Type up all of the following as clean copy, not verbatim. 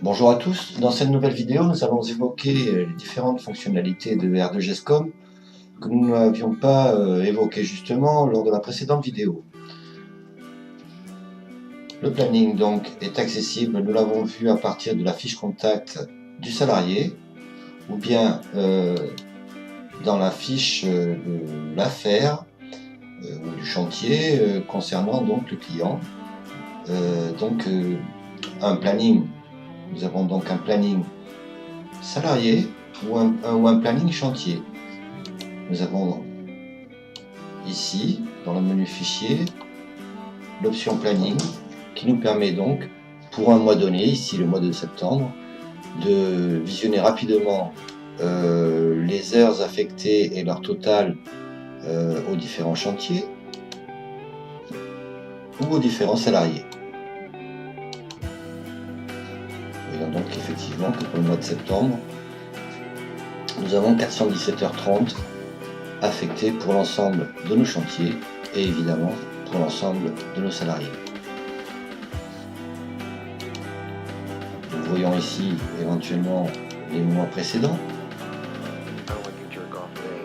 Bonjour à tous, dans cette nouvelle vidéo nous allons évoquer les différentes fonctionnalités de R2GESCOM que nous n'avions pas évoquées justement lors de la précédente vidéo. Le planning donc est accessible, nous l'avons vu à partir de la fiche contact du salarié ou bien dans la fiche de l'affaire ou du chantier concernant donc le client. Un planning. Nous avons donc un planning salarié ou un planning chantier. Nous avons ici, dans le menu fichier, l'option planning qui nous permet donc, pour un mois donné, ici le mois de septembre, de visionner rapidement les heures affectées et leur total aux différents chantiers ou aux différents salariés. Voyons donc effectivement que pour le mois de septembre, nous avons 417h30 affectées pour l'ensemble de nos chantiers et évidemment pour l'ensemble de nos salariés. Nous voyons ici éventuellement les mois précédents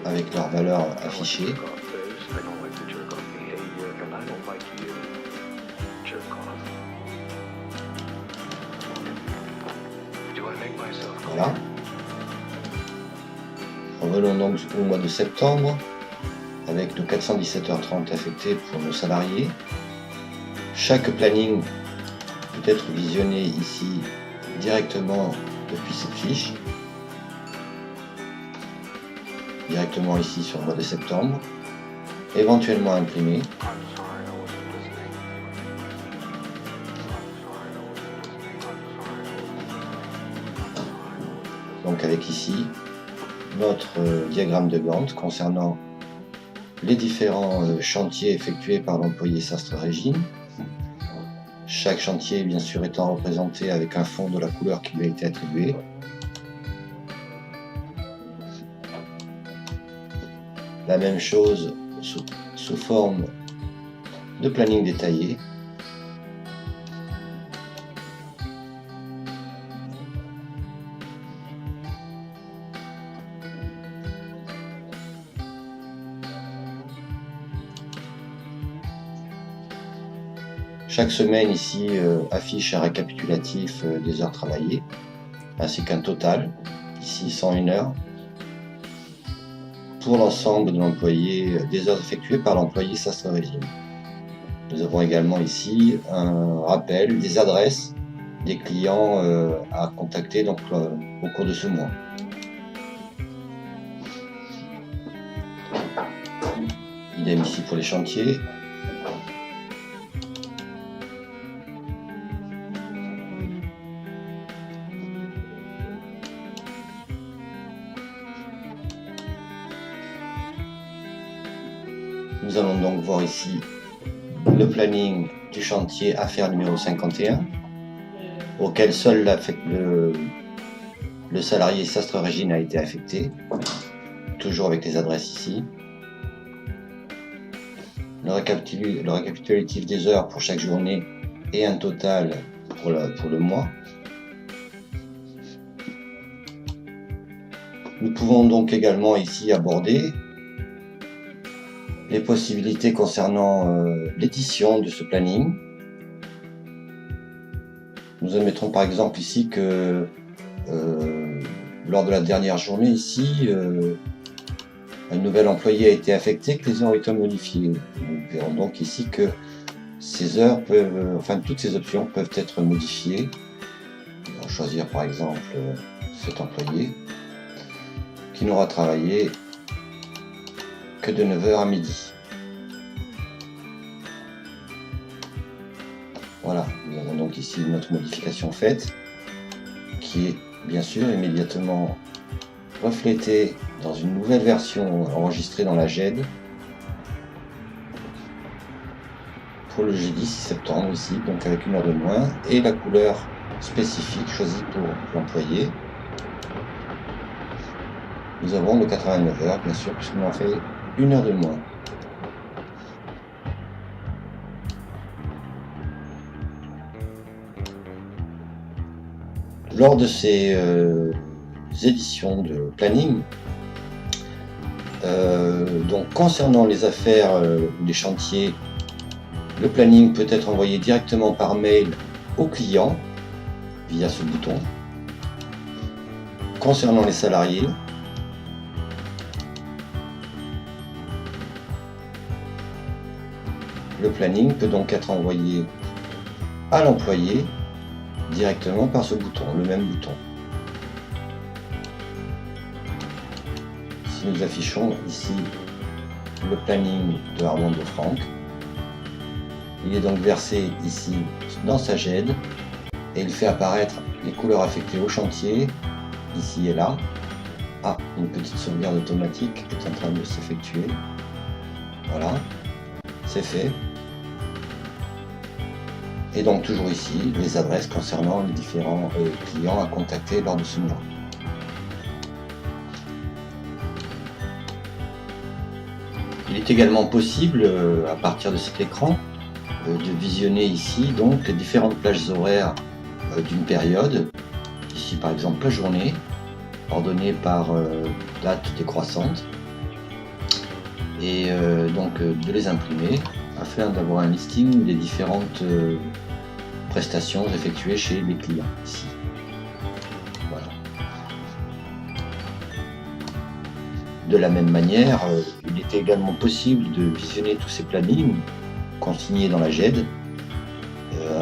avec leurs valeurs affichées. Voilà. Revenons donc au mois de septembre avec nos 417h30 affectées pour nos salariés. Chaque planning peut être visionné ici directement depuis cette fiche, directement ici sur le mois de septembre, éventuellement imprimé. Donc avec ici notre diagramme de Gantt concernant les différents chantiers effectués par l'employé Sastre Régine. Chaque chantier bien sûr étant représenté avec un fond de la couleur qui lui a été attribuée. La même chose sous forme de planning détaillé. Chaque semaine ici affiche un récapitulatif des heures travaillées, ainsi qu'un total, ici 101 heures, pour l'ensemble de l'employé, des heures effectuées par l'employé Sastre Régine. Nous avons également ici un rappel des adresses des clients à contacter donc, au cours de ce mois. Idem ici pour les chantiers. Nous allons donc voir ici le planning du chantier affaire numéro 51, auquel seul le salarié Sastre Régine a été affecté, toujours avec les adresses ici. Le récapitulatif des heures pour chaque journée et un total pour le mois. Nous pouvons donc également ici aborder les possibilités concernant l'édition de ce planning. Nous admettrons par exemple ici que lors de la dernière journée ici, un nouvel employé a été affecté, que les heures ont été modifiées. Nous verrons donc ici que ces heures peuvent, toutes ces options peuvent être modifiées. Nous allons choisir par exemple cet employé qui n'aura travaillé que de 9h à midi. Voilà, nous avons donc ici notre modification faite qui est bien sûr immédiatement reflétée dans une nouvelle version enregistrée dans la GED pour le jeudi 6 septembre ici, donc avec une heure de moins et la couleur spécifique choisie pour l'employé. Nous avons le 89 heures bien sûr puisqu'on en fait une heure de moins. Lors de ces éditions de planning, donc concernant les affaires ou les chantiers, le planning peut être envoyé directement par mail au client via ce bouton. Concernant les salariés, le planning peut donc être envoyé à l'employé directement par ce bouton, le même bouton. Si nous affichons ici le planning de Armando Franck, il est donc versé ici dans sa GED et il fait apparaître les couleurs affectées au chantier, ici et là. Ah, une petite sauvegarde automatique est en train de s'effectuer. Voilà, c'est fait. Et donc toujours ici, les adresses concernant les différents clients à contacter lors de ce mois. Il est également possible, à partir de cet écran, de visionner ici donc les différentes plages horaires d'une période. Ici par exemple la journée, ordonnée par date décroissante. Et donc de les imprimer afin d'avoir un listing des différentes prestations effectuées chez les clients ici. Voilà. De la même manière, il est également possible de visionner tous ces plannings consignés dans la GED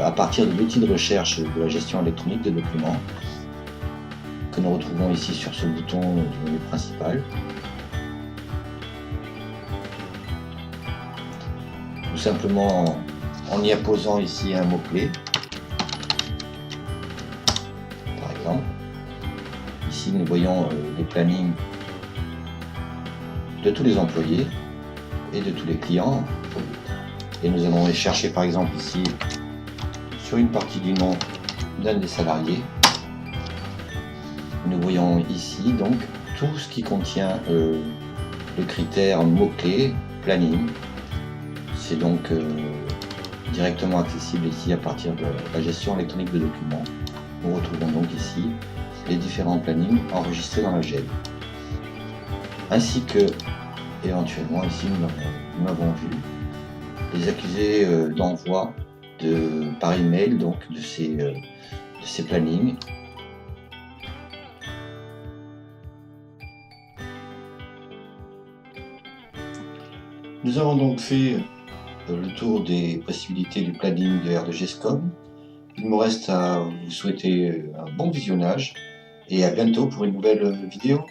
à partir de l'outil de recherche de la gestion électronique de documents que nous retrouvons ici sur ce bouton du menu principal. Tout simplement en y apposant ici un mot-clé, par exemple. Ici nous voyons les plannings de tous les employés et de tous les clients, et nous allons les chercher par exemple ici sur une partie du nom d'un des salariés. Nous voyons ici donc tout ce qui contient le critère mot-clé planning. C'est donc directement accessible ici à partir de la gestion électronique de documents. Nous retrouvons donc ici les différents plannings enregistrés dans la GED. Ainsi que, éventuellement, ici nous l'avons vu, les accusés d'envoi par email donc de ces plannings. Nous avons donc fait le tour des possibilités du planning de R2GSCOM. Il me reste à vous souhaiter un bon visionnage et à bientôt pour une nouvelle vidéo.